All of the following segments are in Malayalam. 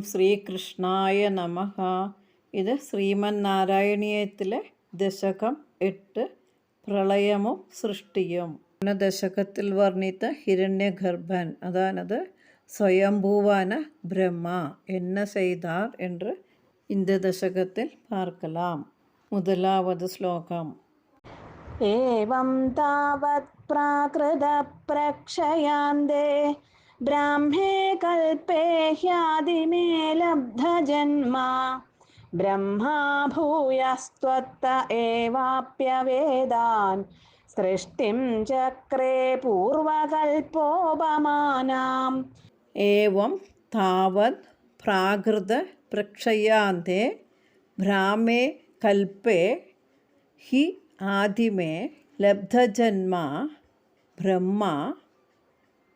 ശ്രീകൃഷ്ണായ നമഃ. ഇത് ശ്രീമന്നാരായണീയത്തിലെ ദശകം 8 പ്രളയമും സൃഷ്ടിയും. ദശകത്തിൽ വർണ്ണിത്ത ഹിരണ്യഗർഭൻ, അതായത് സ്വയംഭൂവാന பிரம்மா என்ன செய்தார் என்று இந்த தசகத்தில் பார்க்கலாம். முதலாவது ஸ்லோகம். ஏவம் தாவத் ப்ராக்ருத பிரக்ஷயாந்தே ब्राह्मे कल्पे ह्यादिमे लब्धजन्मा ब्रह्मा भूयस्त्वत्त एवाप्यवेदान् सृष्टिं चक्रे पूर्वकल्पोपमानाम्. एवं तावत् प्राकृत प्रक्षयान्ते ब्राह्मे कल्पे हि आदिमे लब्धजन्मा ब्रह्मा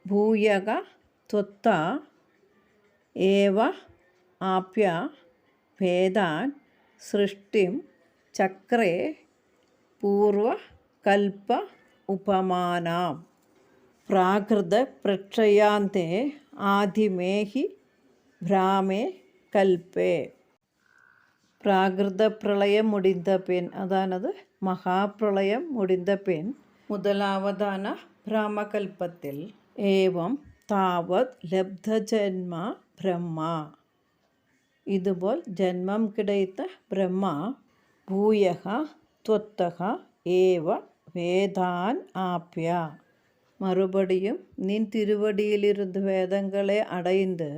भूयः त्वत्त एव आप्य वेदान् सृष्टिं चक्रे पूर्वकल्प उपमानाम्. प्राकृत प्रक्षयान्ते आदिमे हि ब्राह्मे कल्पे. പ്രാകൃത പ്രളയം മുടിந்த பின், അതായത് മഹാപ്രളയം മുടിந்த பின் முதலாவதான ബ്രഹ്മകൽപ്പത്തിൽ ഏവം താവത് ലബ്ധജന്മ ബ്രഹ്മ, ഇതുപോൽ ജന്മം കിടൈത്ത ബ്രഹ്മ ഭൂയഃ ത്വത്തഃ ഏവ വേദാൻ ആപ്യ, மறுபடியும் நின் திருவடியிலிருந்து வேதங்களை அடைந்து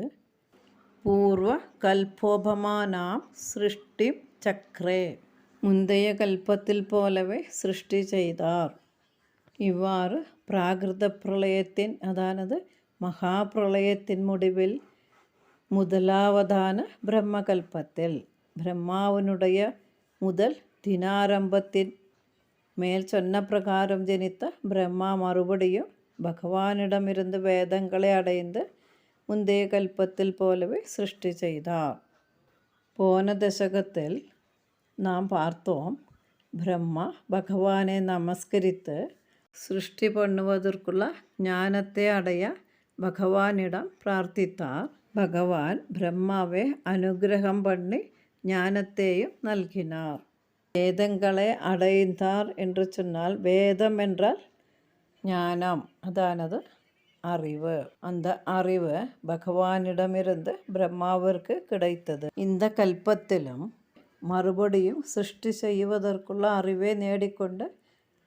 பூர்வ கல்போபமானாம் சிருஷ்டி சக்கரே, முந்தைய கல்பத்தில் போலவே சிருஷ்டி செய்தார். இவ்வாறு பிராகிருத பிரளயத்தின், அதானது மகாபிரளயத்தின் முடிவில் முதலாவதான பிரம்மகல்பத்தில் பிரம்மாவினுடைய முதல் தினாரம்பத்தின் மேல் சொன்ன பிரகாரம் ஜனித்த பிரம்மா மறுபடியும் பகவானிடமிருந்து வேதங்களை அடைந்து முந்தைய கல்பத்தில் போலவே சிருஷ்டி செய்தார். போன தசகத்தில் நாம் பார்த்தோம், பிரம்மா பகவானை நமஸ்கரித்து சிருஷ்டி பண்ணுவதற்குள்ள ஞானத்தை அடைய பகவானிடம் பிரார்த்தித்தார். பகவான் பிரம்மாவை அனுகிரகம் பண்ணி ஞானத்தையும் நல்கினார். வேதங்களை அடைந்தார் என்று சொன்னால், வேதம் என்றால் ஞானம், அதானது அறிவு. அந்த அறிவு பகவானிடமிருந்து பிரம்மாவிற்கு கிடைத்தது. இந்த கல்பத்திலும் மறுபடியும் சிருஷ்டி செய்வதற்குள்ள அறிவை நேடிக்கொண்டு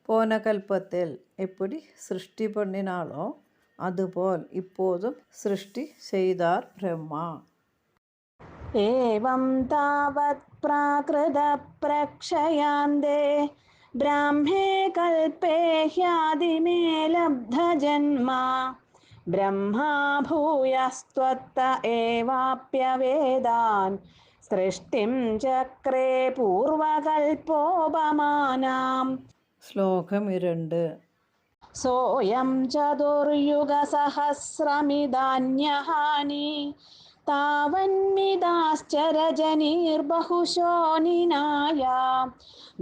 போன கல்பத்தில் எப்படி சிருஷ்டி பண்ணினாலோ அதுபோல் இப்போதும் சிருஷ்டி செய்தார் பிரம்மா. ஏவம் தாவத் ப்ராக்ருத பிரக்ஷயாந்தே ब्राह्मे कल्पे ह्यादिमे लब्धजन्मा ब्रह्मा भूयस्त्वत्त एवाप्यवेदान् सृष्टिं चक्रे पूर्वकल्पोपमानाम्. ശ്ലോകം 2. सोऽयं चतुर्युगसहस्रमिदान्यहानि तावन्मिदाश्चरजनीर्बहुशो निनाय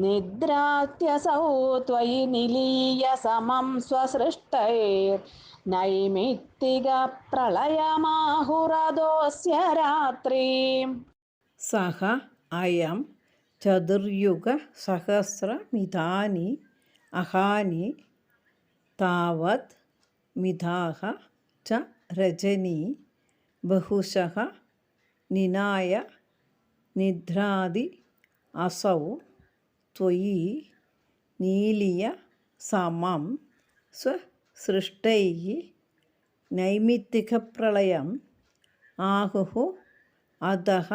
निद्रात्यसौ त्वयि निलीय समं स्वसृष्टैर्नैमित्तिकप्रलयमाहुरदोऽस्य रात्रिं. सः अयं चतुर्युगसहस्रमिदानि अहानि तावत् मिथाः च रजनी बहुशः निनाय निद्रादि असौ त्वयि नीलिय समं स्वसृष्टैः नैमित्तिकप्रलयम् आहुः अधः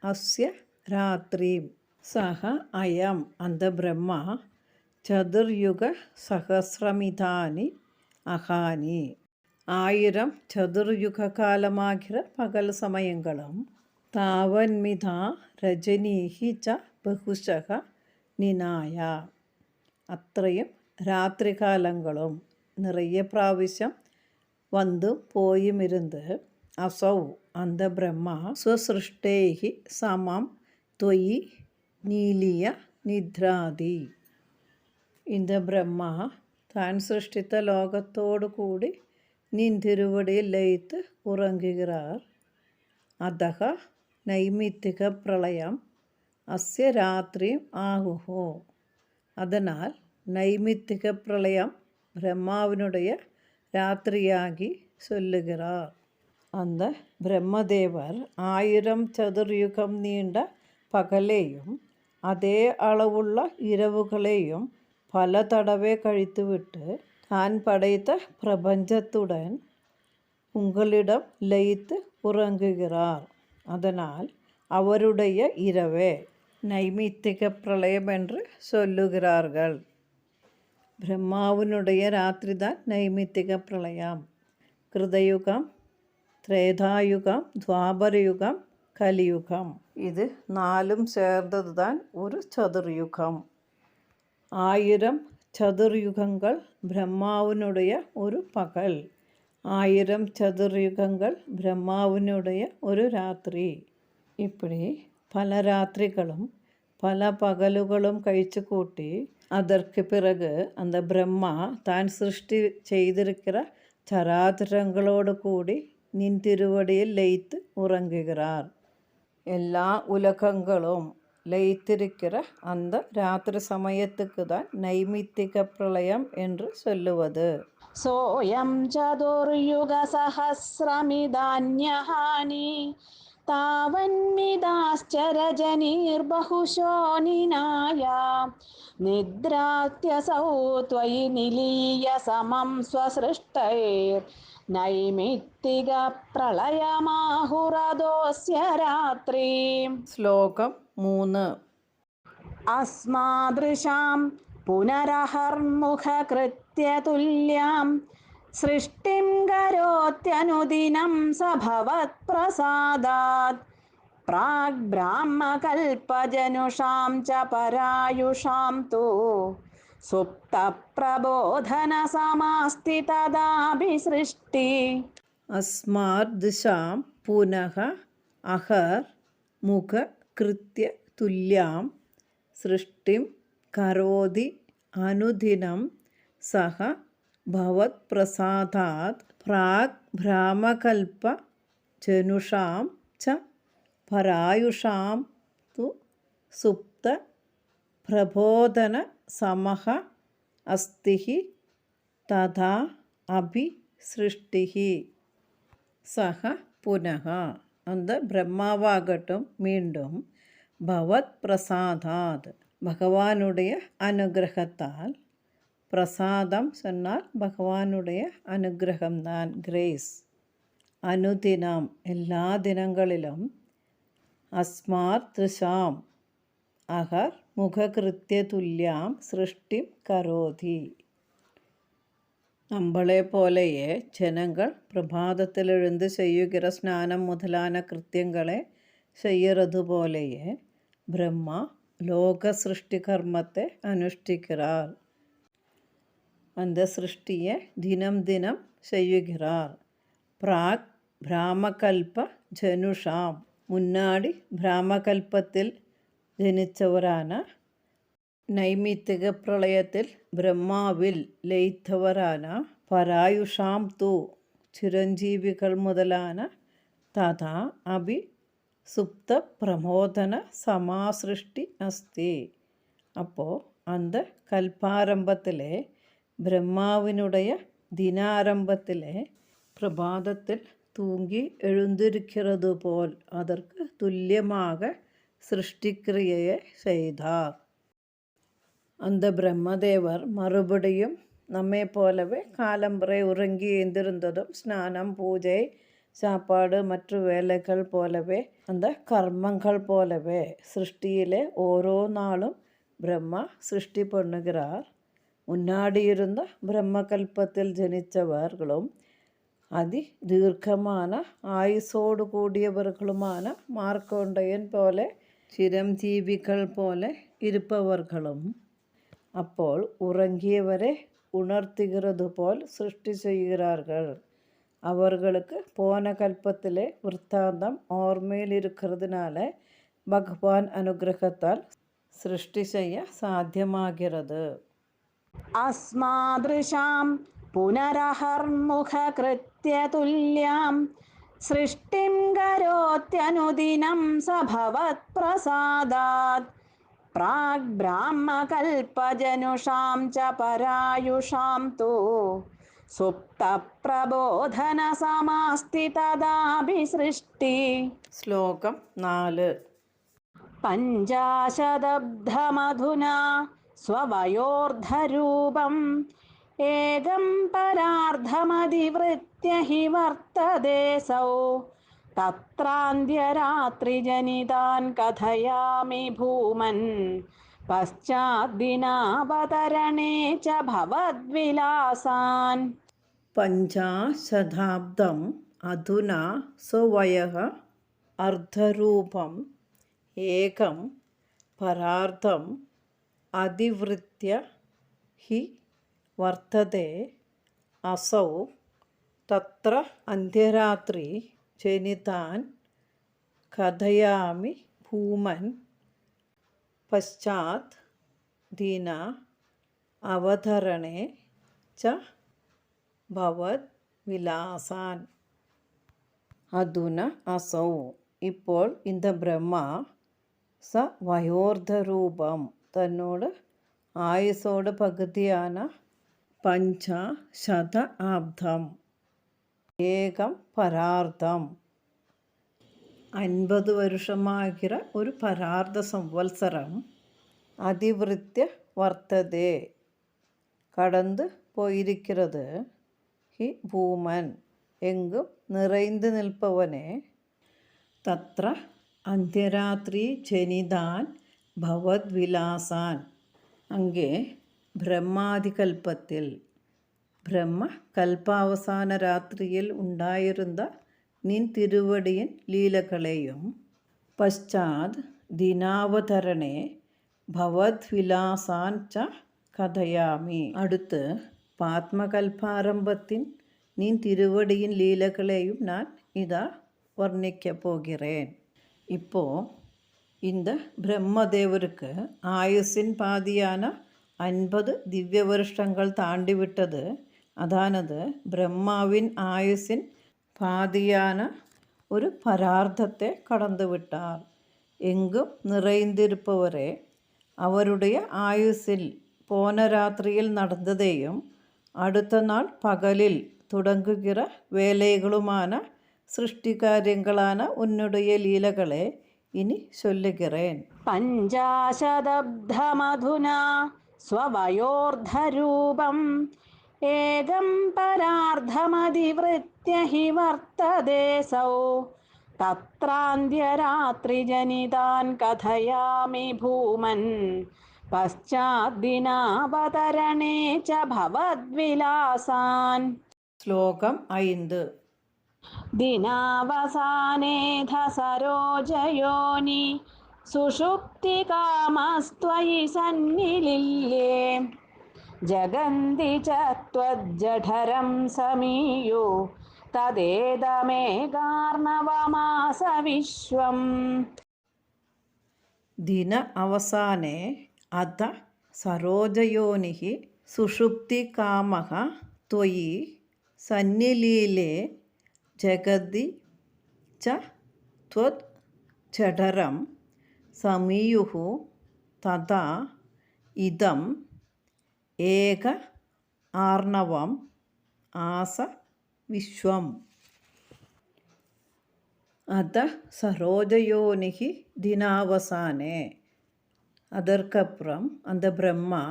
अस्य रात्रिं. सः अयं, அந்த பிரம்மா, ചതുർയുഗ സഹസ്രമിതാനി അഹാനി, 1000 ചതുർയുഗ കാലമാകിற പകൽ സമയങ്ങളും, താവന്മിത രജനീഹി ച ബഹുശഃ നിനായ, അത്രയും രാത്രികാലങ്ങളും നിറയെ പ്രാവശ്യം വന്നും പോയുമിരുന്ന്, അസൗ, அந்த பிரம்மா, സ്വസൃഷ്ടേഹി സമം ത്വയി നീലിയ നിദ്രാതി, இந்த பிரம்மா தான் சிருஷ்டித்த லோகத்தோடு கூடி நின் திருவடியில் லயித்து உறங்குகிறார். അതഃ നൈമിത്തികപ്രളയം അസ്യ രാത്രിയും ആഹുഹോ. அதனால் நைமித்திகப்பிரளயம் பிரம்மாவினுடைய ராத்திரியாகி சொல்லுகிறார். அந்த பிரம்மதேவர் 1000 சதுர்யுகம் நீண்ட பகலையும் அதே அளவுள்ள இரவுகளையும் பல தடவை கழித்துவிட்டு தான் படைத்த பிரபஞ்சத்துடன் உங்களிடம் லயித்து உறங்குகிறார். அதனால் அவருடைய இரவே நைமித்திக பிரளயம் என்று சொல்லுகிறார்கள். பிரம்மாவினுடைய ராத்திரி தான் நைமித்திக பிரளயம். கிருதயுகம், திரேதாயுகம், துவாபரயுகம், கலியுகம், இது 4ம் சேர்ந்தது தான் ஒரு சதுர்யுகம். 1000 சதுர்யுகங்கள் பிரம்மாவினுடைய ஒரு பகல், 1000 சதுர்யுகங்கள் பிரம்மாவினுடைய ஒரு ராத்திரி. இப்படி பல ராத்திரிகளும் பல பகலுகளும் கழிச்சு கூட்டி அதற்கு பிறகு அந்த பிரம்மா தான் சிருஷ்டி செய்திருக்கிற சராச்சரங்களோடு கூடி நின் திருவடியில் லயித்து உறங்குகிறார். எல்லா உலகங்களும் லயித்திருக்கிற அந்த ராத்திரி சமயத்துக்கு தான் நைமித்திக பிரளயம் என்று சொல்லுவது. சோயம் சதுர்யுக சஹஸ்ரமிதான்யஹானி तावन्मिदाश्चरजनीर्बहुशो निनाय निद्रात्यसौ त्वयि निलीय समं स्वसृष्टैर्नैमित्तिकप्रलयमाहुरदोऽस्य रात्रिं. ശ്ലോകം 3. अस्मादृशां पुनरहर्मुखकृत्य तुल्यां सृष्टिं करोत्यनुदिनं स भवत्प्रसादात् प्राग्ब्राह्मकल्पजनुषां च परायुषां तु सुप्तप्रबोधनसमास्ति तदाभिसृष्टि. अस्माद्दिशां पुनः अहर्मुखकृत्य तुल्यां सृष्टिं करोति अनुदिनं सः भवत्प्रसादात् प्राग्ब्राह्मकल्पजनुषां च परायुषां तु सुप्तप्रबोधनसमः अस्ति तथा अभिसृष्टिः. சக புனக, அந்த பிரம்மாவாகட்டும் மீண்டும் பவத் பிரசாதாத், பகவானுடைய அனுகிரகத்தால். பிரசாதம் சொன்னால் பகவானுடைய அனுகிரகம்தான், கிரேஸ். அனுதினம், எல்லா தினங்களிலும். அஸ்மாத் திருஷாம் அகர் முககிருத்திய துல்யாம் சிருஷ்டிம் கரோதி. നമ്മളെ പോലെയെ ജനങ്ങൾ പ്രഭാതത്തിൽ എഴുந்து ചെയ്യുകിற സ്നാനം മുതലാന കൃത്യങ്ങളെ ചെയ്യறதுപോലെയെ ബ്രഹ്മ ലോക സൃഷ്ടി കർമ്മത്തെ അനുഷ്ഠിக்கிறார். அந்த சிருஷ்டியை தினம் தினம் செய்யுகிறார். பிராக் பிராமகல்ப ஜனுஷாம், முன்னாடி பிராமகல்பத்தில் ജനിച്ചവരാன, നൈമിത്തിക പ്രളയത്തിൽ ബ്രഹ്മാവിൽ ലയിത്തവരാന, പരായുഷാം തു ചിരഞ്ജീവികൾ മുതലാന, തഥാ അഭി സുപ്ത പ്രമോദന സമാസൃഷ്ടി അസ്തി. അപ്പോൾ அந்த കൽപ്പാരംഭത്തിലെ பிரம்மாவினுடைய தினாரம்பத்திலே பிரபாதத்தில் தூங்கி எழுந்திருக்கிறது போல் அதற்கு துல்லியமாக சிருஷ்டிக்கிரியையை செய்தார். அந்த பிரம்மதேவர் மறுபடியும் நம்மை போலவே காலம்பறை உறங்கி எழுந்திருந்ததும் ஸ்நானம், பூஜை, சாப்பாடு மற்ற வேலைகள் போலவே, அந்த கர்மங்கள் போலவே சிருஷ்டியிலே ஓரோ நாளும் பிரம்மா சிருஷ்டி பண்ணுகிறார். முன்னாடி இருந்த பிரம்மகல்பத்தில் ஜனித்தவர்களும் அதிதீர்க்கமான ஆயுசோடு கூடியவர்களுமான மார்க்கோண்டயன் போல ചിരഞ്ജീവികൾ പോലെ ഇരുപ്പവർകളും അപ്പോൾ ഉറങ്ങിയവരെ ഉണർത്തുகிறது போல் சிருஷ்டி செய்கிறார்கள். அவர்களுக்கு போன கல்பத்திலே விற்த்தாந்தம் ஓர்மையில் இருக்கிறதுனால பகவான் அனுகிரகத்தால் சிருஷ்டி செய்ய சாத்தியமாகிறது. अस्मादृशां पुनरहर्मुखकृत्य तुल्यां സൃഷ്ടിം കരോത്യനുദിനം സ ഭവത്പ്രസാദാത് പ്രാഗ് ബ്രാഹ്മകൽപ്പജനുഷാം ച പരായുഷാം തു സുപ്തപ്രബോധന സമാസ്തി തദാഭിസൃഷ്ടി. ശ്ലോകം 4. പഞ്ചാശദബ്ധമധുനാ സ്വവയോർധരൂപം ഏകം പരാർദ്ധമധിവൃത്യ ഹി വർത്തതേസൗ തത്രാന്ത്യരാത്രിജനിതാൻ കഥയാമി ഭൂമൻ പശ്ചാദ്ദിനാവതരണേ ച ഭവദ്വിലാസാൻ. പഞ്ചാശതാബ്ദം അധുനാ സ്വവയഃ അർദ്ധരൂപം ഏകം പരാർദ്ധം അതിവൃത്യ ഹി വർത്തതേ അസൗ തത്ര അന്ത്യരാത്രി ജനിതാൻ കഥയാമി ഭൂമൻ പശ്ചാത് ദിന അവതരണേ ച ഭവത് വിലാസാൻ. അധുന അസൗ ഇപ്പോൾ இந்த ബ്രഹ്മ സ വയോർധരൂപം തന്നോട് ആയുസോട് പകുതിயான പഞ്ചശത ആബ്ദം ഏകം പരാർദ്ധം 50 வருஷமாகிற ഒരു പരാർദ്ധ സംവത്സരം അതിവൃത്യ വർത്തതേ கடந்து போயிருக்கிறது ஹி பூமன் எங்கும் நிறைந்து நிற்பவனே தத்ர അന്ത്യരാത്രി ജനിതാൻ ഭവത് വിലാസാൻ അங்கே ബ്രഹ്മാദികൽപ്പത്തിൽ ബ്രഹ്മ കൽപ്പാവസാന രാത്രിയിൽ ഉണ്ടായിരുന്ന നിൻ തിരുവടിയൻ ലീലകളെയും പശ്ചാത് ദിനാവതരണേ ഭവത് വിലാസാൻ ച കഥയാമി അടുത്ത് പാത്മകൽപ്പാരംഭത്തിൻ നീ തിരുവടിயின் ലീലകളെയും நான் ഇതാ വർണ്ണിக்க போகிறேன். ഇപ്പോൾ இந்த பிரம்மதேவருக்கு ஆயுசின் பாதியான 50 ദിവ്യ வருஷங்கள் தாண்டிவிட்டது. അതാണത് ബ്രഹ്മാവിൻ ആയുസിൻ പാതിயான ഒരു പരാർദ്ധത്തെ കടന്നുവിട്ടാർ. എങ്കും നിറൈந்திருப்பவரே അവരുടെ ആയുസിൽ പോന രാത്രിയിൽ നടന്നതെയും അടുത്ത നാൾ പകലിൽ തുടങ്ങുകിற വേലകളുமான സൃഷ്ടികാര്യങ്ങളാன ഉന്നുடைய ലീലകളെ ഇനി ചൊല്ലുகிறேன். പഞ്ചാശദബ്ധമധുനാ സ്വവയോർധരൂപം ഏകം പരാർദ്ധമധിവൃത്യ ഹി വർത്തതേസൗ തത്രാന്ത്യരാത്രിജനിതാൻ കഥയാമി ഭൂമൻ പശ്ചാദ്ദിനാവതരണേ ച ഭവദ്വിലാസാൻ. ശ്ലോകം 5. ദിനാവസാനേധ സരോജയോനി സുഷുപ്തികാമസ്ത്വയി സന്നിലില്യേ ജഗന്തി ച ത്വജ്ജഠരം സമീയോ തദേതമേകാർണവമാസ വിശ്വം. ദിന അവസാനേ അധ സരോജയോനിഃ സുഷുപ്തികാമഃ ത്വയി സന്നിലീലേ ജഗതി ച ത്വത് ജഠരം സമീയുഃ തഥാ ഇദം ഏക ആർണവം ആസ വിശ്വം. അത സരോജയോനിഃ ദിനാവസാനേ அதற்கப்புறம் அந்த பிரம்மா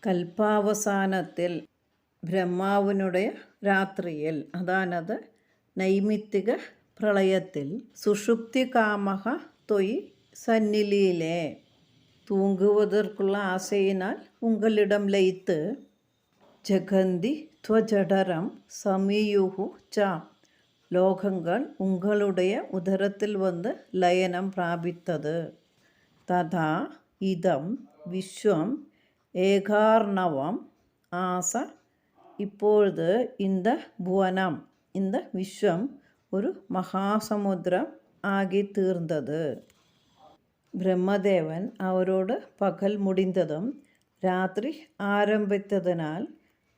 കൽപ്പാവസാനത്തിൽ ബ്രഹ്മാവിനുடைய രാത്രിയിൽ അതാണത് നൈമിത്തിക പ്രളയത്തിൽ സുഷുപ്തി കാമഹ തൊയ് സന്നിലീലേ തൂங்குவதற்குள்ள ஆசையினால் உங்களிடம் லயித்து ஜகந்தி துவஜடரம் சமீயுஹு ச லோகங்கள் உங்களுடைய உதரத்தில் வந்து லயனம் பிராபித்தது. ததா இதம் விஸ்வம் ஏகார்ணவம் ஆச இப்பொழுது இந்த புவனம் இந்த விஸ்வம் ஒரு மகாசமுத்திரம் ஆகி தீர்ந்தது. பிரம்மதேவன் அவரோடு பகல் முடிந்ததும் രാത്രി ആരംഭിച്ചതിനാൽ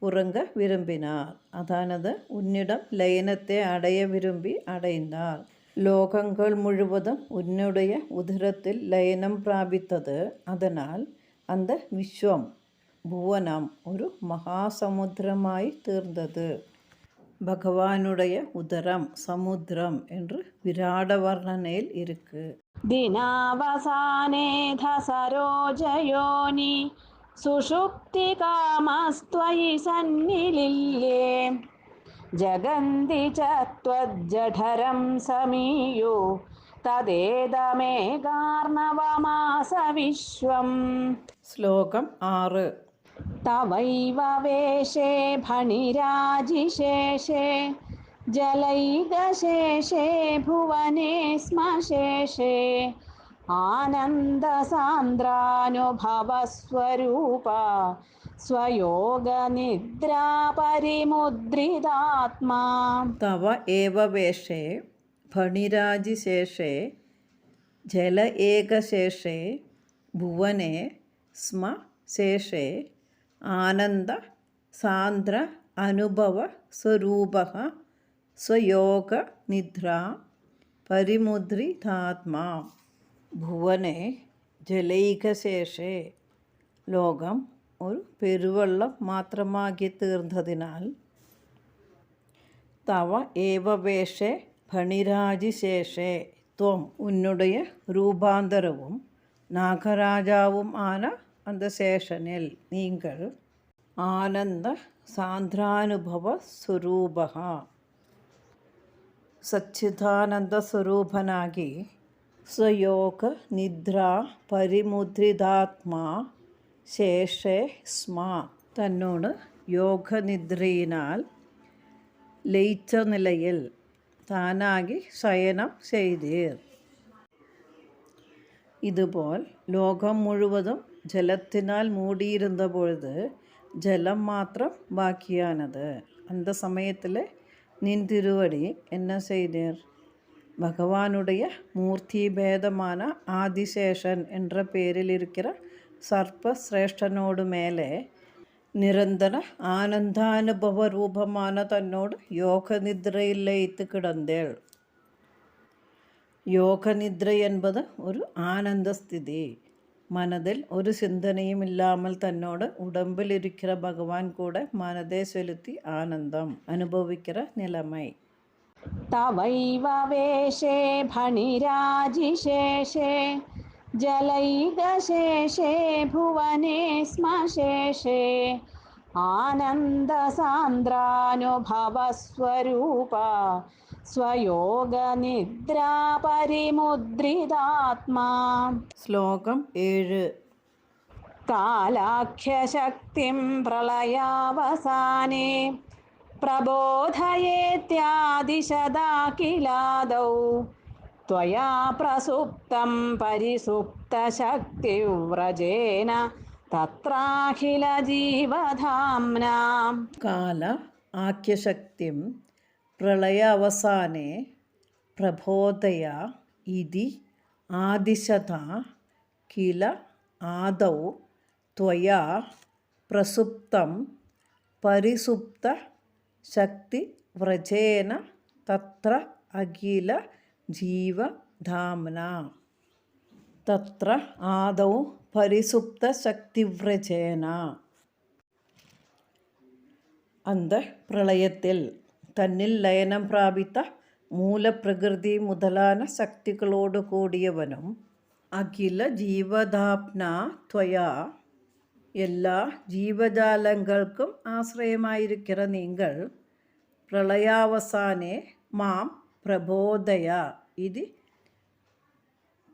உறங்க விரும்பினார். அதானது உன்னிடம் லயனத்தை அடைய விரும்பி அடைந்தார். ലോകങ്ങൾ മുഴുവതും ഉന്നുடைய உதரத்தில் ലയനം പ്രാപിത്തത്. அதனால் அந்த விஸ்வம் ഭുവനം ഒരു മഹാസമുദ്രമായി തീർന്നത്. பகவானுடைய உதரம் சமுத்திரம் என்று விராட வர்ணனையில் இருக்கு. ദിനാവസാനേധ സരോജയോനി സുഷുപ്തികാമസ്ത്വയി സന്നിലില്യേ ജഗന്തി ച ത്വജ്ജഠരം സമീയോ തദേതമേകാർണവമാസ വിശ്വം. ശ്ലോകം 6. തവൈവ വേഷേ ഫണിരാജിശേഷേ ജലൈകശേഷേ ഭുവനേ സ്മശേഷേ ആനന്ദസാന്ദ്രാനുഭവസ്വരൂപ സ്വയോഗനിദ്രാ പരിമുദ്രിതാത്മാ. തവ ഏവ വേഷേ ഫണിരാജിശേഷേ ജല ഏകശേഷേ ഭുവനേ സ്മ ശേഷേ ആനന്ദ സാന്ദ്ര അനുഭവ സ്വരൂപഃ സ്വയോഗ നിദ്ര പരിമുദ്രിതാത്മാ. ഭുവനെ ജലൈകശേഷേ ലോകം ഒരു പെരുവെള്ളം മാത്രമാക്കി തീർന്നതിനാൽ തവ ഏവ വേഷേ ഫണിരാജിശേഷേ ത്വം ഉന്നുடைய രൂപാന്തരവും നാഗരാജാവും ആന அந்த சேஷனில் நீங்கள் ஆனந்த சாந்திரானுபவ ಸ್ವರೂಪಃ ಸಚ್ಚಿದಾನಂದ ಸ್ವರೂಪನಾಗಿ ಸ್ವಯೋಗ ನಿದ್ರಾ പരിമുദ്രിതാത്മ ശേഷേ സ്മ തന്നോട് യോഗനിദ്രയിനാൽ ലയിച്ച നിലയിൽ താനാകി ശയനം ചെയ്തീർ. இதுபோல் லோகம் முழுவதும் ஜலத்தினால் மூடியிருந்த பொழுது ஜலம் மாத்திரம் பாக்கியானது. அந்த சமயத்தில் நின் திருவடி என்ன செய்தீர்? பகவானுடைய மூர்த்தி பேதமான ஆதிசேஷன் என்ற பேரில் இருக்கிற சர்ப்ப சிரேஷ்டனோடு மேலே നിരന്തര ആനന്ദാനുഭവ രൂപമാണ് തന്നോട് യോഗനിദ്രയിൽ ലയിത്ത് കിടന്നേൾ. യോഗനിദ്ര என்பது ഒരു ആനന്ദസ്ഥിതി. മനതിൽ ഒരു ചിന്തനയും ഇല്ലാமல் തന്നോട് ഉടമ്പിലിരിக்கிற ഭഗവാൻ കൂടെ മനതെ செலுத்தி ஆனந்தம் அனுபவிக்கிற நிலைமை. തവൈവ വേഷേ ഫണിരാജിശേഷേ ജലൈകശേഷേ ഭുവനേ സ്മശേഷേ ആനന്ദസാന്ദ്രാനുഭവസ്വരൂപ സ്വയോഗനിദ്രാ പരിമുദ്രിതാത്മാ. ശ്ലോകം 7. കാലാഖ്യശക്തിം പ്രളയാവസാനേ പ്രബോധയേത്യാദിശദാകിലാദൗ ത്വയാ പ്രസുപ്തം പരിസുപ്തശക്തിവ്രജേന തത്രാഖില ജീവധാംനാ. കാല ആഖ്യശക്തിം പ്രളയ അവസാനേ പ്രബോധയ ഇതി ആദിശത കില ആദൗ ത്വയാ പ്രസുപ്തം പരിസുപ്ത ശക്തി വ്രജേന തത്ര അഖില ജീവധാംന. തത്ര ആദൗ പരിസുപ്ത ശക്തിവ്രജേന. அந்த பிரளயத்தில் தன்னில் லயனம் பிராபித்த മൂലപ്രകൃതി മുതലാന ശക്തികളോട് കൂടിയവനും അഖില ജീവധാപ്ന ത്വയാ എല്ലാ ജീവജാലങ്ങൾക്കും ആശ്രയമായിരിக்கிற നിങ്ങൾ പ്രളയാവസാനേ മാം പ്രബോധയ ഇത്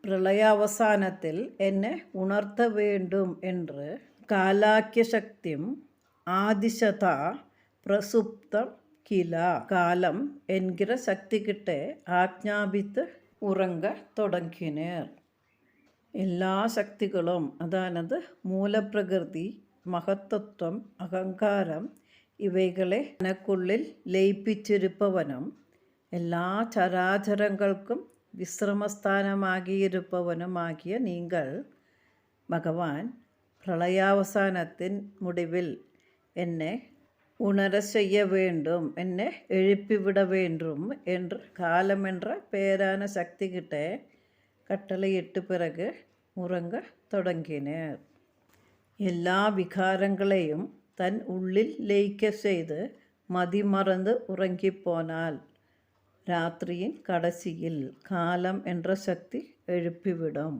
പ്രളയാവസാനത്തിൽ എന്നെ ഉണർത്ത വേണ്ടും என்று കാലാഖ്യശക്തിം ആദിശത പ്രസുപ്തം കില കാലം എன்கிற சக்தி கிட்ட ஆக்ஞாபித்து உறங்க தொடங்கினர். എല്ലാ ശക്തികളും അതാനത് മൂലപ്രകൃതി, മഹത്തത്വം, അഹങ്കാരം ഇവകളെ തനക്കുള്ളിൽ ലയിപ്പിച്ചിരുപ്പവനും എല്ലാ ചരാചരങ്ങൾക്കും വിശ്രമസ്ഥാനമാകിയിരുപ്പവനുമാകിയ നിങ്ങൾ ഭഗവാൻ പ്രളയാവസാനത്തിൻ മുടിവിൽ എന്നെ உணர செய்ய வேண்டும், என்னை எழுப்பிவிட வேண்டும் என்று காலம் என்ற பேரான சக்தி கிட்ட கட்டளையிட்டு பிறகு உறங்க தொடங்கினர். எல்லா விகாரங்களையும் தன் உள்ளில் லயிக்க செய்து மதிமறந்து உறங்கிப்போனால் രാത്രിயின் കടസിയിൽ കാലം എன்ற ശക്തി എഴുപ്പിവിടും.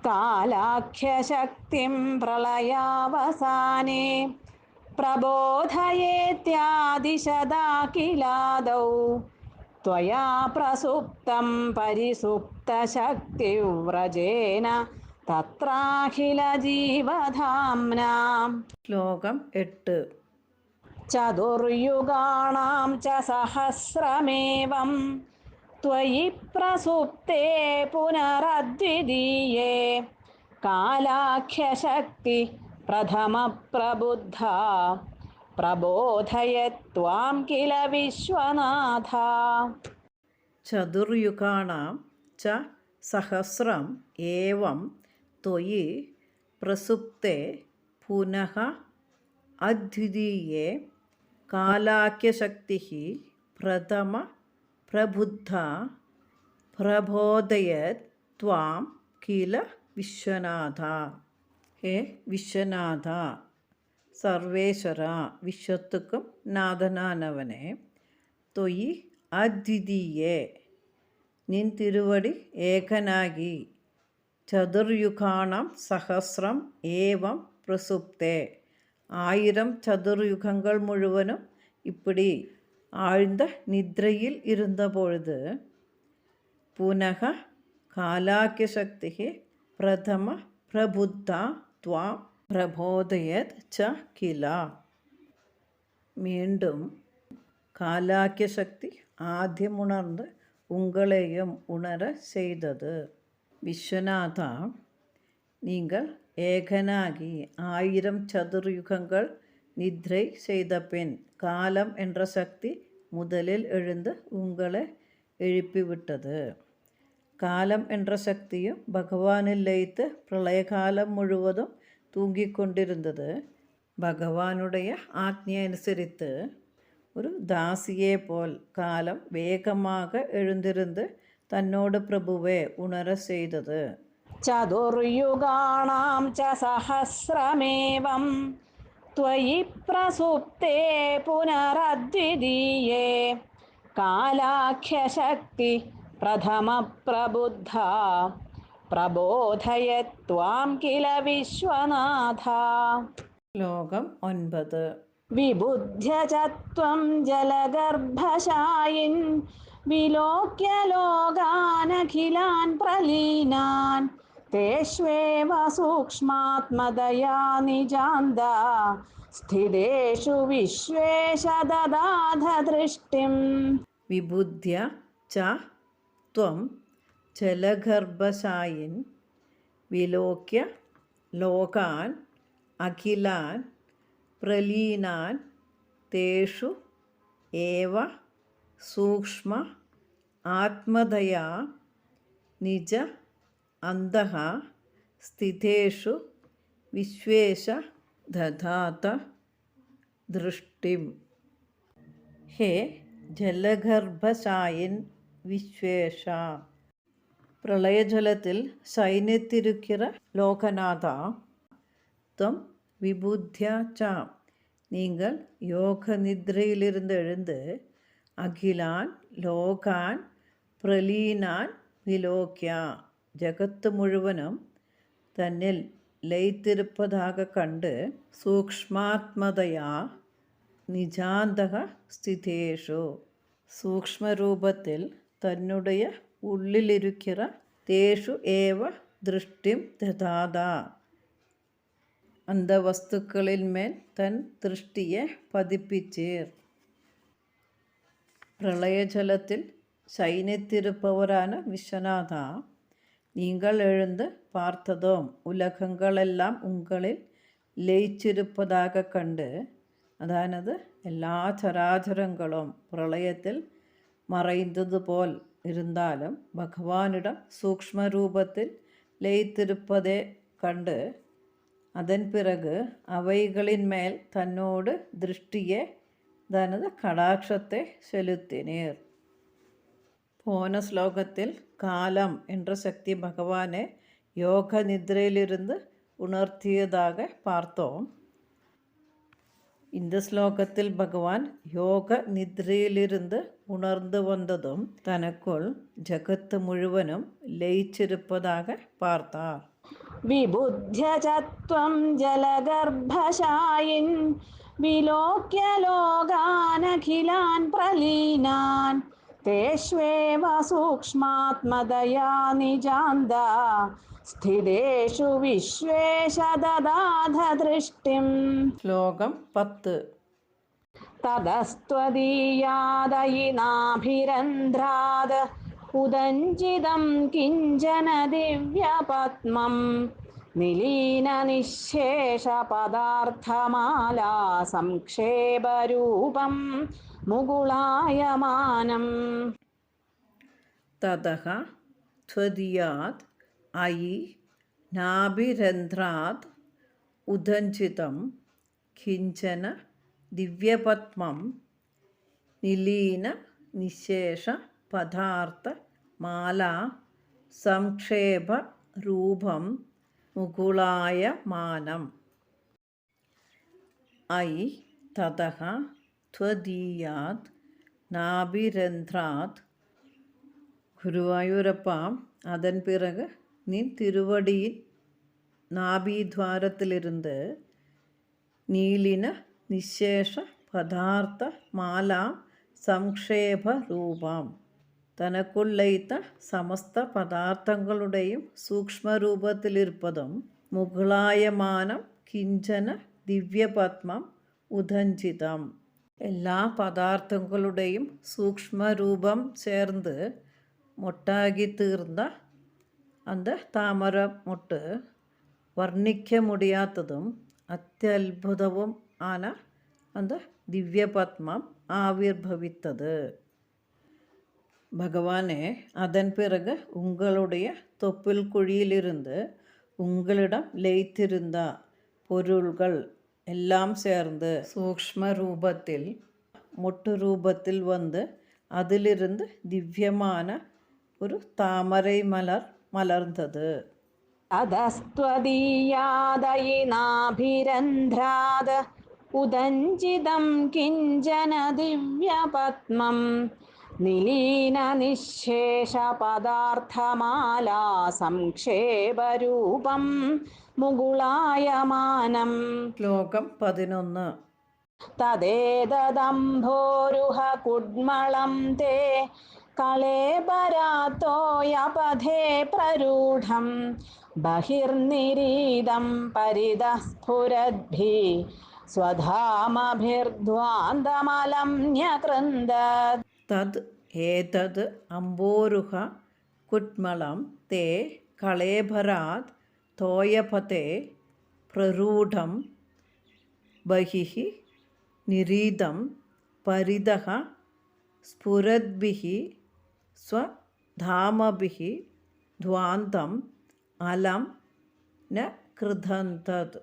കാലാഖ്യശക്തിം പ്രളയാവസാനേ പ്രബോധയേത്യാദിശദാ കിലാദൗ ത്വയാ പ്രസുപ്തം പരിസുപ്തശക്തിവ്രജേന തത്രാഖില ജീവധാംനാ. ശ്ലോകം 8. ചതുർയുഗാണാം ച സഹസ്രമേവം ത്വയി പ്രസുപ്തേ പുനരദ്വിതീയേ കാലാഖ്യശക്തി പ്രഥമ പ്രബുദ്ധ പ്രബോധയത്വാം കില വിശ്വനാഥ. ചതുർയുഗാണാം ച സഹസ്രം ഏവം ത്വയി പ്രസുപ്തേ പുനഃ അദ്വിതീയേ കാലാഖ്യശക്തിഃ പ്രഥമ പ്രബുദ്ധ പ്രബോധയത് ത്വാം കില വിശ്വനാഥ. ഹേ വിശ്വനാഥ, സർവേശ്വര, വിശ്വത്തുക്കും നാഥനാനവനെ, തൊയി അദ്വിതീയേ, നിൻ തിരുവടി ഏകനാകി, ചതുർയുഗാണം സഹസ്രം ഏവം പ്രസുപ്തേ, 1000 ചതുർയുഗങ്ങൾ മുഴുവനും இப்படி ஆழ்ந்த நித்ரையில் இருந்தபொழுது புனக காலாக்கிய சக்தி பிரதம பிரபுத்தா த்வாம் பிரபோதயத் ச கிலா. மீண்டும் காலாக்கிய சக்தி ஆദ്യം உணர்ந்து உங்களையும் உணர செய்தது. விஸ்வநாதா, நீங்கள் ஏகனாகி 1000 சதுர்யுகங்கள் நித்ரை செய்த பின் காலம் என்ற சக்தி முதலில் எழுந்து உங்களை எழுப்பிவிட்டது. കാലം എன்ற ശക്തിയും ഭഗവാനിൽ ലയിത്ത് പ്രളയകാലം മുഴുവതും തൂങ്ങിക്കൊണ്ടിരുന്നത് ഭഗവാനുடைய ആജ്ഞയനുസരിത്ത് ഒരു ദാസിയെ പോൽ കാലം വേഗமாக எழுந்திருந்து തന്നോട് പ്രഭുവെ ഉണര ചെയ്തത്. ചതുർയുഗാണാം ച സഹസ്രമേവം ത്വയി പ്രസുപ്തേ പുനരദ്വിതീയേ കാലാഖ്യശക്തി പ്രഥമ പ്രബുദ്ധ പ്രബോധയത്വാം കില വിശ്വനാഥ. ശ്ലോകം 9. വിബുദ്ധ്യ ച ത്വം ജലഗർഭശായിൻ വിലോക്യ ലോകാനഖിലാൻ പ്രലീനാൻ തേഷ്വേവ സൂക്ഷ്മാത്മദയാ നിജാന്ത സ്ഥിതേഷു വിശ്വേശ ദദാധ ദൃഷ്ടിം. വിബുദ്ധ്യ ച ത്വം ജലഗർഭശായിൻ വിലോക്യ ലോകാൻ അഖിലാൻ പ്രലീനാൻ തേഷു ഏവ സൂക്ഷ്മ ആത്മദയാ നിജ അന്തഃ സ്ഥിതേഷു വിശ്വേശ ദധാത ദൃഷ്ടിം. ഹേ ജലഗർഭശായിൻ വിശ്വേശ, പ്രളയജലത്തിൽ ശയനിത്തിരിக்கிற லோகநாதா, ത്വം விபுத்ய ச, நீங்கள் யோக நித்ரையிலிருந்து எழுந்து அகிலான் லோகான் பிரலீனான் விலோக்யா, ജഗത്ത് മുഴുവനും തന്നിൽ ലയിത്തിരുപ്പதாக കണ്ട് സൂക്ഷ്മാത്മതയാ നിജാന്തക സ്ഥിതേഷു, സൂക്ഷ്മരൂപത്തിൽ തന്നുடைய ഉള്ളിലിരിக்கிற തേഷു ഏവ ദൃഷ്ടിം ദദാത, அந்த വസ്തുക്കളിൽ മേൽ തൻ ദൃഷ്ടിയെ പതിപ്പിച്ചീർ. പ്രളയജലത്തിൽ ശയനിத்திருப்பவரான விஸ்வநாதா, நீங்கள் எழுந்து பார்த்ததும் உலகங்களெல்லாம் உங்களில் ലയിച്ചിരുപ്പதாக കണ്ട്, അതായത് എല്ലാ ചരാചരങ്ങളും പ്രളയത്തിൽ മറയുന്നതുപോൽ ഇരുന്നാലും ഭഗവാനിடம் സൂക്ഷ്മരൂപത്തിൽ ലയിത്തിരുപ്പതേ കണ്ട്, அதன் பிறகு அவைகளின் மேல் தன்னோடு திருஷ்டியை தனது கடாட்சத்தை செலுத்தினீர். போன ஸ்லோகத்தில் காலம் என்ற சக்தி பகவானை யோக நித்ரையிலிருந்து உணர்த்தியதாக பார்த்தோம். இந்த ஸ்லோகத்தில் பகவான் யோக நித்ரையிலிருந்து உணர்ந்து வந்ததும் தனக்குள் ஜகத்து முழுவதும் லயிச்சிருப்பதாக பார்த்தார். വിബുദ്ധ്യ ചത്വം ജലഗർഭശായിൻ വിലോക്യ ലോകാനഖിലാൻ പ്രലീനാൻ തേഷ്വേവ സൂക്ഷ്മാത്മതയാ നിജാന്ത സ്ഥിതേഷു വിശ്വേശ ദദാധ ദൃഷ്ടിം. ശ്ലോകം 10. തതസ്ത്വദീയാദയിനാഭിരന്ധ്രാദ ഉദഞ്ചിതം കിഞ്ചന ദിവ്യപത്മം നിലീന നിശേഷ പദാർത്ഥമാലാ സംക്ഷേപരൂപം മുകുളായമാനം. തതഃ ത്വദീയാത് അയി നാഭിരന്ധ്രാത് ഉദഞ്ചിതം കിഞ്ചന ദിവ്യപത്മം നിലീന നിശേഷ പദാർത്ഥ മാലാ സംക്ഷേപ രൂപം മുകുളായമാനം. ഐ തതഃ ത്വദീയാത് നാഭിരന്ധ്രാത്. ഗുരുവായൂരപ്പ, அதன் பிறகு நீ திருவடியின் நாபித்வாரத்திலிருந்து நீலின நிசேஷ பதார்த்த மாலாம் സംക്ഷേപ രൂപം. തനക്കുൾ ലയിത്ത സമസ്ത പദാർത്ഥങ്ങളുടെയും സൂക്ഷ്മരൂപത്തിലിരുപ്പതും മുകുളായമാനം കിഞ്ചന ദിവ്യപത്മം ഉദഞ്ചിതം. എല്ലാ പദാർത്ഥങ്ങളുടെയും സൂക്ഷ്മരൂപം ചേർന്ന് മൊട്ടാകി തീർന്ന அந்த தாமரை மொட்டு வர்ணிக்க முடியாததும் அத்தியுதவும் ஆன அந்த திவ்ய பத்மம் ஆவிர்பவித்தது. பகவானே, அதன் பிறகு உங்களுடைய தொப்புள் குழியிலிருந்து உங்களிடம் லயித்திருந்த பொருள்கள் எல்லாம் சேர்ந்து சூக்ஷ்ம ரூபத்தில் மொட்டு ரூபத்தில் வந்து அதிலிருந்து திவ்யமான ஒரு தாமரை மலர் മലർന്നത്. അധസ്ത്വദീയാദയിനാഭിരന്ധ്രാദ ഉദഞ്ചിതം കിഞ്ചന ദിവ്യപത്മം നിലീന നിശേഷ പദാർത്ഥമാലാ സംക്ഷേപരൂപം മുകുളായമാനം. ശ്ലോകം 11. തദേതദംഭോരുഹ കുഡ്മളം തേ കളേബരാത്തോയപഥേ പ്രരൂഢം ബഹിർനിരീതം പരിതഃ സ്ഫുരദ്ഭി സ്വധാമഭിർധ്വാന്തമലം ന്യകൃന്ദത്. തദ് ഏതത് അംബോരുഹ കുഡ്മളം തേ കളേബരാത് തോയപഥേ പ്രരൂഢം ബഹിഃ നിരീതം പരിതഃ സ്ഫുരദ്ഭിഃ സ്വധാമഭിഃ ധ്വാന്തം അലം ന കൃധന്തത്.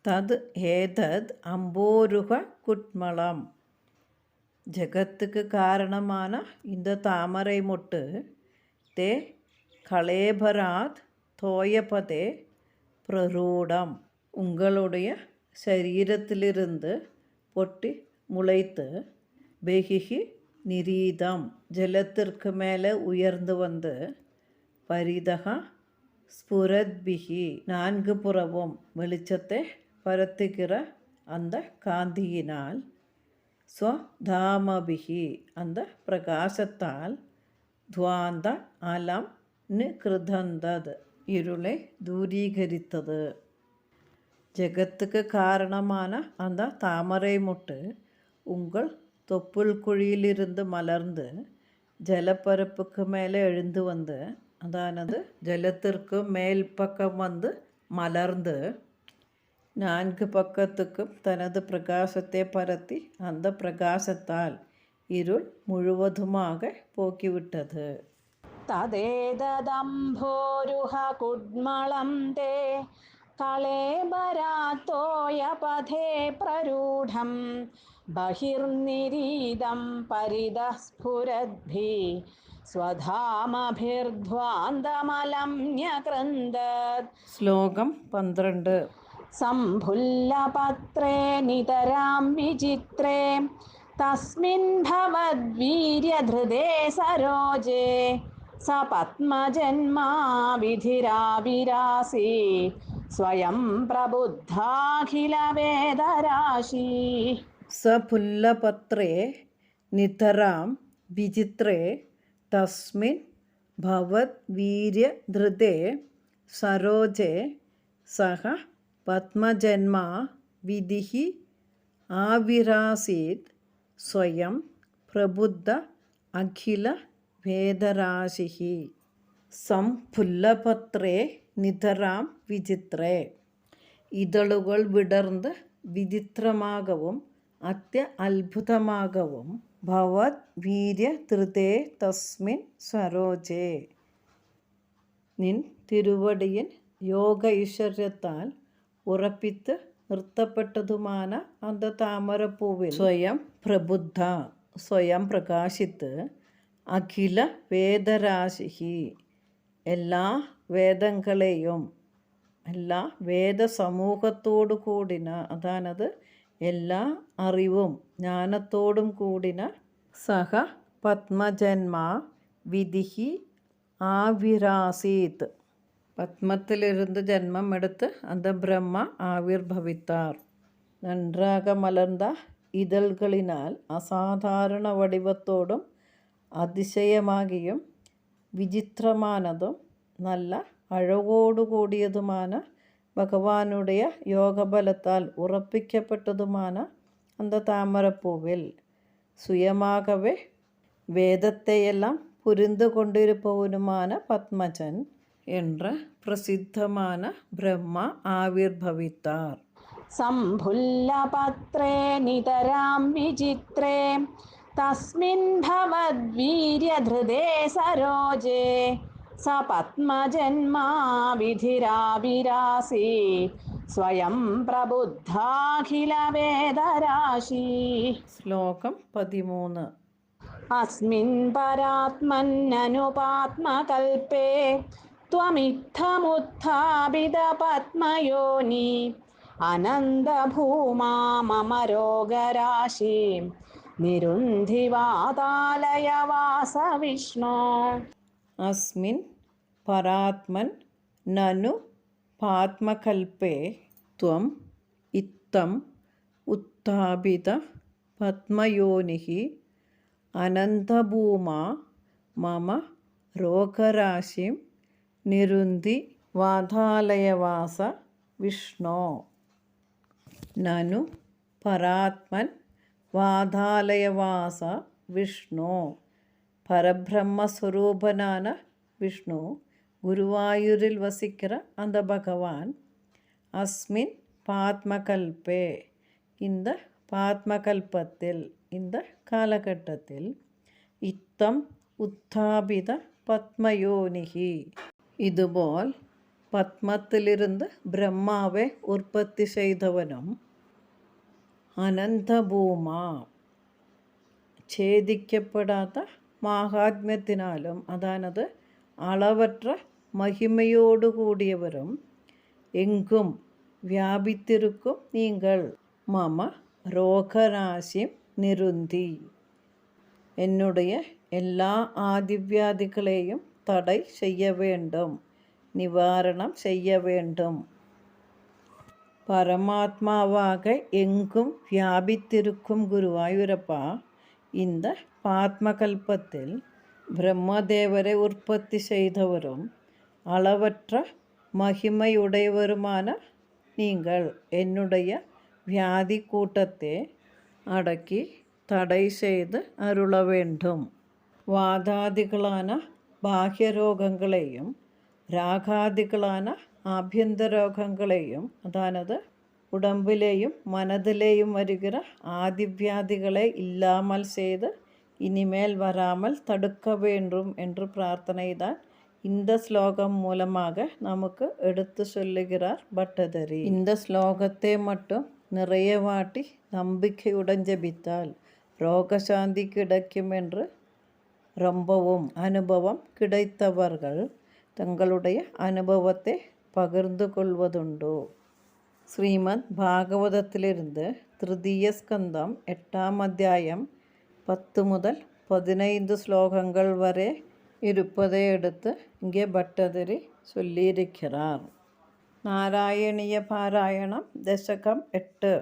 തത് ഏതത് അംബോരുഹ കുഡ്മളം. ஜகத்துக்கு காரணமான இந்த தாமரை மொட்டு தே களேபராத் தோயபதே பிரரூடம். உங்களுடைய சரீரத்திலிருந்து பொட்டி முளைத்து பெகிஹி நிரீதம் ஜலத்திற்கு மேலே உயர்ந்து வந்து பரிதகா ஸ்புரத்பிஹி நான்கு புறவும் வெளிச்சத்தை பரத்துகிற அந்த காந்தியினால் സ്വധാമഭിഹി அந்த പ്രകാശത്താൽ ധ്വാന്ത അലം നികൃതന്തത് ഇരുളை தூரீகரித்தது. ஜகத்துக்கு காரணமான அந்த தாமரை மொட்டு உங்கள் தொப்புள் குழியிலிருந்து மலர்ந்து ஜலப்பரப்புக்கு மேலே எழுந்து வந்து அதானது ஜலத்திற்கு மேல் பக்கம் வந்து மலர்ந்து நான்கு பக்கத்துக்கும் தனது பிரகாசத்தை பரத்தி அந்த பிரகாசத்தால் இருள் முழுவதுமாக போக்கிவிட்டது. തദേതദംഭോരുഹ കുഡ്മളം തേ കളേബരാത്തോയപഥേ പ്രരൂഢം ബഹിർനിരീതം പരിതഃ സ്ഫുരദ്ഭി സ്വധാമഭിർധ്വാന്തമലം ന്യകൃന്ദത്. ശ്ലോകം 12. സംഭുല്ലപത്രേ നിതരാം വിചിത്രേ തസ്മിൻ ഭവദ്വീര്യധൃതേ സരോജേ സ പത്മജന്മാ വിധിരാവിരാസി സ്വയം പ്രബുദ്ധാഖില വേദരാശി. സഫുല്ലപത്രേ നിതരാം വിചിത്രേ തസ്മിൻ ഭവദ്വീര്യധൃതേ സരോജേ സഹ പത്മജന്മാ വിധിഃ ആവിരാസീത് സ്വയം പ്രബുദ്ധ അഖില വേദരാശിഃ. സംഫുല്ലപത്രേ നിതരാം വിചിത്രേ. ഇതളുകൾ വിടർന്ന് വിചിത്രമാகவும் അത്യത്ഭുതമാகவும் ഭവത് വീര്യധൃതേ തസ്മിൻ സരോജേ. നിൻ തിരുവടിയിൽ യോഗ ഐശ്വര്യത്താൽ ഉറപ്പിത്ത് നിർത്തപ്പെട്ടതുமான அந்த താമരപ്പൂവിൽ സ്വയം പ്രബുദ്ധ സ്വയം പ്രകാശിത്ത് അഖില വേദരാശി എല്ലാ വേദങ്ങളെയും എല്ലാ വേദസമൂഹത്തോടു കൂടിന അതാണത് എല്ലാ അറിവും ജ്ഞാനത്തോടും കൂടിന സഹ പത്മജന്മാ വിധിഃ ആവിരാസീത്. பத்மத்திலிருந்து ஜென்மம் எடுத்து அந்த பிரம்மா ஆவிர்பவித்தார். நன்றாக மலர்ந்த இதழ்களினால் அசாதாரண வடிவத்தோடும் அதிசயமாகியும் விசித்திரமானதும் நல்ல அழகோடு கூடியதுமான பகவானுடைய யோகபலத்தால் உറപ്പിക്കപ്പെട്ടതുமான அந்த தாமரப்பூவில் சுயமாகவே வேதத்தையெல்லாம் புரிந்து கொண்டிருப்பவனுமான பத்மஜன் என்ற பிரசித்தமான பிரம்மா ஆவிர்பவித்தார். സംഭുല്ലപത്രേ നിതരാം വിചിത്രേ തസ്മിൻ ഭവദ്വീര്യധൃതേ സരോജേ സ പത്മജന്മാ വിധിരാവിരാസി സ്വയം പ്രബുദ്ധാഖില വേദരാശി. ശ്ലോകം 13. അസ്മിൻ പരാത്മന്നനുപാത്മകൽപേ ത്വമിത്തമുത്ഥാപിത പത്മയോനി അനന്തഭൂമാ മമ രോഗരാശിം നിരുന്ധി വാതാലയ വാസ വിഷ്ണു. അസ്മിൻ പരാത്മൻ നനു പാത്മകൽപേ ത്വം ഇത്തം ഉത്ഥാപിത പത്മയോനിഃ അനന്തഭൂമാ മമ രോഗരാശിം നിരുന്ധി വാതാലയവാസ വിഷ്ണോ. നനു പരാത്മൻ വാതാലയവാസ വിഷ്ണു. പരബ്രഹ്മസ്വരൂപനാன വിഷ്ണു ഗുരുവായൂരിൽ വസിக்கிற அந்த பகவான் அஸ்மின் பாத்மகல்பே இந்த பாத்மகல்பத்தில் இந்த காலகட்டத்தில் இத்தம் உத்தாபித பத்மயோனிகி இதுபோல் பத்மத்திலிருந்து பிரம்மாவை உற்பத்தி செய்தவனும் അനന്തഭൂമാ ഛേദിക്കപ്പെടാത്ത മാഹാത്മ്യത്തിനാലും അതാണത് അളവற்ற മഹിമയോടുകൂടിയവരും എങ്കും വ്യാപിത്തിരിക്കും നിങ്ങൾ മമ രോഗരാശിം നിരുന്തി என்னுடைய எல்லா ஆதிவியாதிகளையும் தடை செய்ய வேண்டும், நிவாரணம் செய்ய வேண்டும். பரமாத்மாவாக எங்கும் வியாபித்திருக்கும் குருவாயூரப்பா இந்த பாத்மகல்பத்தில் பிரம்மதேவரை உற்பத்தி செய்தவரும் அளவற்ற மகிமையுடையவருமான நீங்கள் என்னுடைய வியாதி கூட்டத்தை அடக்கி தடை செய்து அருள வேண்டும். വാദാദികളാன ബാഹ്യരോഗങ്ങളെയും രാഗാദികളാன ആഭ്യന്തരോഗങ്ങളെയും അതാണത് ഉടമ്പിലെയും മനതിലെയും വരുகிற ആദിവ്യാധികളെ ഇല്ലാமல் செய்து இனிமேல் வராமல் தடுக்க வேண்டும் என்று பிரார்த்தனை தான் இந்த ஸ்லோகம் மூலமாக நமக்கு எடுத்து சொல்லுகிறார் பட்டதரி. இந்த ஸ்லோகத்தை மட்டும் நிறைய வாட்டி நம்பிக்கையுடன் ஜபித்தால் ரோகசாந்தி கிடைக்கும் என்று ரொம்பவும் அனுபவம் கிடைத்தவர்கள் தங்களுடைய அனுபவத்தை பகிர்ந்து கொள்வதுண்டு. ശ്രീമദ് ഭാഗവതത്തിലിരുന്ന് തൃതീയ സ്കന്ധം 8-ാം അധ്യായം 10 മുതൽ 15 ശ്ലോകங்கள் വരെ இருப்பதை எடுத்து இங்கே பட்டதிரி சொல்லியிருக்கிறார். നാരായണീയ പാരായണം ദശകം 8.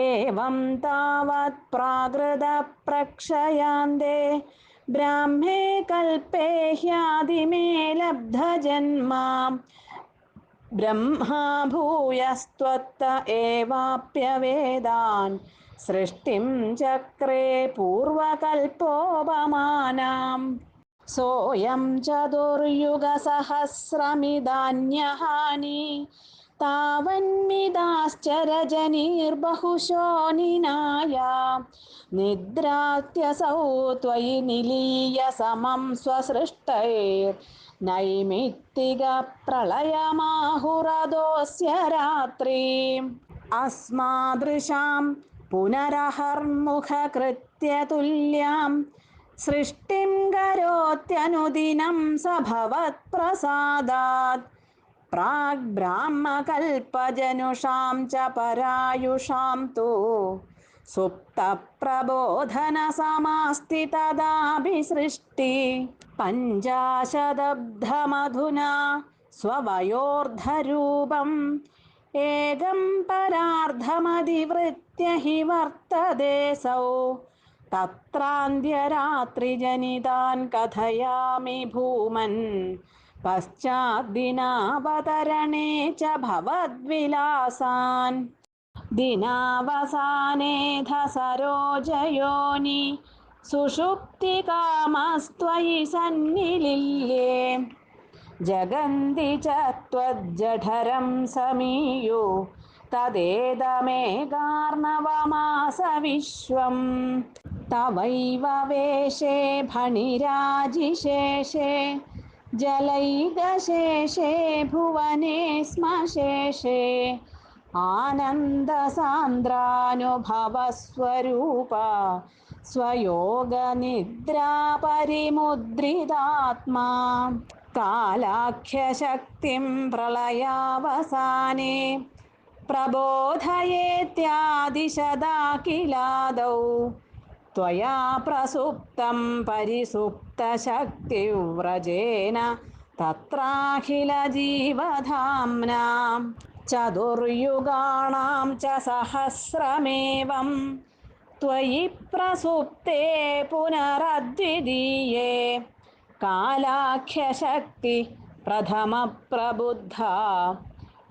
ഏവം താവത് പ്രാകൃത പ്രക്ഷയാന്തേ ബ്രാഹ്മേ കൽപേ ഹ്യാദിമേ ലബ്ധജന്മാ ബ്രഹ്മാ ഭൂയസ്ത്വത്ത ഏവാപ്യവേദാൻ സൃഷ്ടിം ചക്രേ പൂർവകൽപ്പോപമാനാം സോയം ചതുർയുഗസഹസ്രമിതാന്യഹാനി താവന്മിതാശ്ചരജനീർബഹുശോ നിനായ നിദ്രാത്യസൗ ത്വയി നിലീയ സമം സ്വസൃഷ്ടൈർ നൈമിത്തിക പ്രളയമാഹുരദോസ്യ രാത്രീം അസ്മാദൃശാം പുനരഹർമുഖകൃത്യതുല്യാം സൃഷ്ടിം കരോത്യനുദിനം സഭവത്പ്രസാദാത് പ്രാഗ് ബ്രാഹ്മകൽപ്പജനുഷാം ച പരായുഷാം തു സുപ്തപ്രബോധനസമാസ്തി തദാപി സൃഷ്ടി പഞ്ചാശദബ്ധമധുനാ സ്വവയോർധരൂപം ഏകം പരാർദ്ധമതിവൃത്യ ഹി വർത്തതേസൗ തത്രാന്ത്യരാത്രിജനിതാൻ കഥയാമി ഭൂമൻ പശ്ചാദ്ദിനാവതരണേ ച ഭവദ്വിലാസാൻ ദിനാവസാനേധ സരോജയോനി സുഷുപ്തികാമസ്ത്വയി സന്നിലില്യേ ജഗന്തി ച ത്വജ്ജഠരം സമീയോ തദേതമേകാർണവമാസ വിശ്വം തവൈവ വേഷേ ഫണിരാജിശേഷേ ജലൈകശേഷേ ഭുവനേ സ്മശേഷേ ആനന്ദസാന്ദ്രാനുഭവസ്വരൂപ സ്വയോഗനിദ്രാപരിമുദ്രിതാത്മാ കാലാഖ്യശക്തിം പ്രളയാവസാനേ പ്രബോധയേത്യാദിശദാകിലാദൗ ത്വയാ പ്രസുപ്തം പരിസുപ്തശക്തിവ്രജേന തത്രാഖിലജീവധാംനാ ചതുർയുഗാണാം ച സഹസ്രമേവം ത്വയി പ്രസുപ്തേ പുനരദ്വിതീയേ കാലാഖ്യശക്തി പ്രഥമ പ്രബുദ്ധ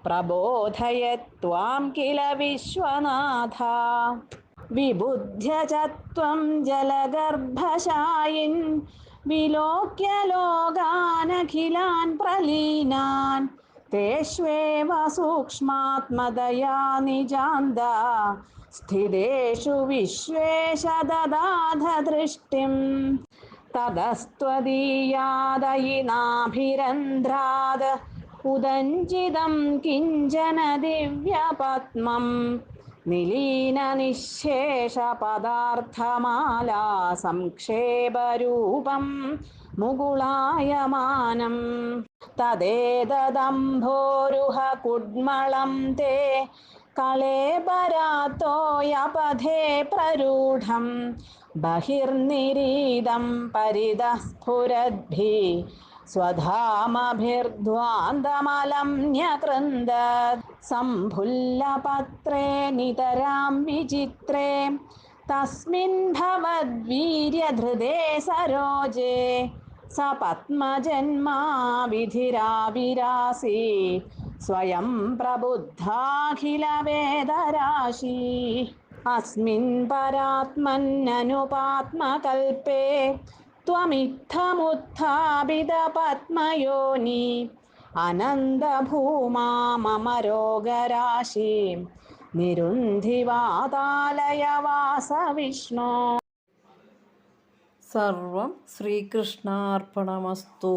പ്രബോധയത്വാം കില വിശ്വനാഥ വിബുദ്ധ്യ ച ത്വം ജലഗർഭശായിൻ വിലോക്യ ലോകാനഖിലാൻ പ്രലീനാൻ തേഷ്വേവ സൂക്ഷ്മാത്മദയാ നിജാന്ത സ്ഥിതേഷു വിശ്വേശ ദദാധ ദൃഷ്ടിം തതസ്ത്വദീയാദയിനാഭിരന്ധ്രാദ ഉദഞ്ചിതം കിഞ്ചന ദിവ്യപത്മം നിലീന നിശേഷ പദാർത്ഥമാലാ സംക്ഷേപരൂപം മുകുളായമാനം തദേതദംഭോരുഹ കുഡ്മളം തേ കളേബരാത്തോയപഥേ പ്രരൂഢം ബഹിർനിരീതം പരിതഃ സ്ഫുരദ്ഭി സ്വധാമഭിർധ്വാന്തമലം ന്യകൃന്ദത് സംഭുല്ലപത്രേ നിതരാം വിചിത്രേ തസ്മിൻ ഭവദ്വീര്യധൃതേ സരോജേ സ പത്മജന്മാ വിധിരാവിരാസി സ്വയം പ്രബുദ്ധാഖില വേദരാശി അസ്മിൻ പരാത്മന്നനുപാത്മകൽപേ ത്വമിത്തമുത്ഥാപിത പത്മയോനി അനന്തഭൂമാ മമ രോഗരാശി നിരുന്ധിവാതാലയ വാസ വിഷ്ണു. സർവം ശ്രീകൃഷ്ണാർപ്പണമസ്തു.